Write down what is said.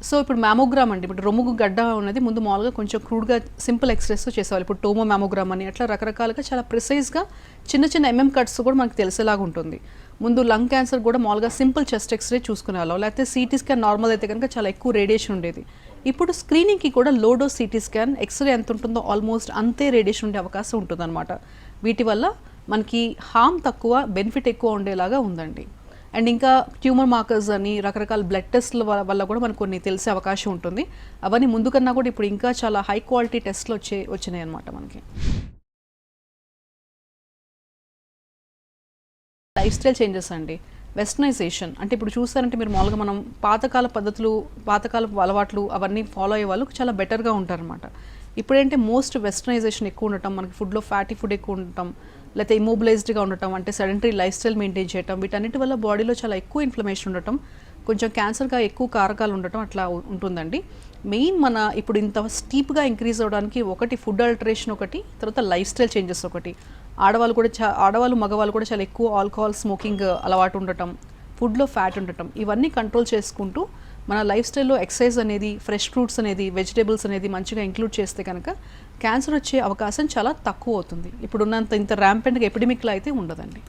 So ఇప్పుడు mammogram అండి, ఇప్పుడు రొమ్ము గడ్డ ఉన్నది ముందు మామూలుగా కొంచెం క్రూడ్గా సింపుల్ ఎక్స్రేస్ చేసేవాళ్ళు. ఇప్పుడు టోమో మ్యామోగ్రామ్ అని అట్లా రకరకాలుగా చాలా ప్రిసైజ్గా చిన్న చిన్న కట్స్ కూడా మనకు తెలిసేలాగా ఉంటుంది. ముందు లంగ్ క్యాన్సర్ కూడా మామూలుగా సింపుల్ చెస్ట్ ఎక్స్రే చూసుకునేవాళ్ళం, లేకపోతే సిటీ స్కాన్ నార్మల్ అయితే కనుక చాలా ఎక్కువ రేడియేషన్ ఉండేది. ఇప్పుడు స్క్రీనింగ్కి కూడా low dose CT scan x ray ఎంత ఉంటుందో ఆల్మోస్ట్ అంతే రేడియేషన్ ఉండే అవకాశం ఉంటుందన్నమాట. వీటి వల్ల మనకి హార్మ్ తక్కువ, బెనిఫిట్ ఎక్కువ ఉండేలాగా ఉందండి. అండ్ ఇంకా ట్యూమర్ మార్కర్స్ అని రకరకాల బ్లడ్ టెస్ట్ల వల్ల కూడా మనకు కొన్ని తెలిసే అవకాశం ఉంటుంది. అవన్నీ ముందు కన్నా కూడా ఇప్పుడు ఇంకా చాలా హై క్వాలిటీ టెస్ట్లు వచ్చినాయి అనమాట మనకి. లైఫ్ స్టైల్ చేంజెస్ అండి, వెస్టర్నైజేషన్ అంటే ఇప్పుడు చూస్తారంటే మీరు మామూలుగా మనం పాతకాల పద్ధతులు, పాతకాల అలవాట్లు అవన్నీ ఫాలో అయ్యే వాళ్ళు చాలా బెటర్గా ఉంటారనమాట. ఇప్పుడేంటే మోస్ట్ వెస్టర్నైజేషన్ ఎక్కువ ఉండటం, మనకి ఫుడ్లో ఫ్యాటీ ఫుడ్ ఎక్కువ ఉండటం, లేకపోతే ఇమోబిలైజ్డ్గా ఉండటం, అంటే సెడెంటరీ లైఫ్ స్టైల్ మెయింటైన్ చేయటం, వీటన్నిటి వల్ల బాడీలో చాలా ఎక్కువ ఇన్ఫ్లమేషన్ ఉండటం, కొంచెం క్యాన్సర్గా ఎక్కువ కారకాలు ఉండటం అట్లా ఉంటుందండి. మెయిన్ మన ఇప్పుడు ఇంత స్టీప్గా ఇంక్రీజ్ అవ్వడానికి ఒకటి ఫుడ్ ఆల్టరేషన్, ఒకటి తర్వాత లైఫ్ స్టైల్ చేంజెస్ ఒకటి. ఆడవాళ్ళు మగవాళ్ళు కూడా చాలా ఎక్కువ ఆల్కహాల్ స్మోకింగ్ అలవాటు ఉండటం, ఫుడ్లో ఫ్యాట్ ఉండటం, ఇవన్నీ కంట్రోల్ చేసుకుంటూ మన లైఫ్ స్టైల్లో ఎక్సర్సైజ్ అనేది, ఫ్రెష్ ఫ్రూట్స్ అనేది, వెజిటేబుల్స్ అనేది మంచిగా ఇంక్లూడ్ చేస్తే కనుక క్యాన్సర్ వచ్చే అవకాశం చాలా తక్కువ అవుతుంది. ఇప్పుడున్నంత ఇంత ర్యాంపెంట్గా ఎపిడమిక్లో అయితే ఉండదండి.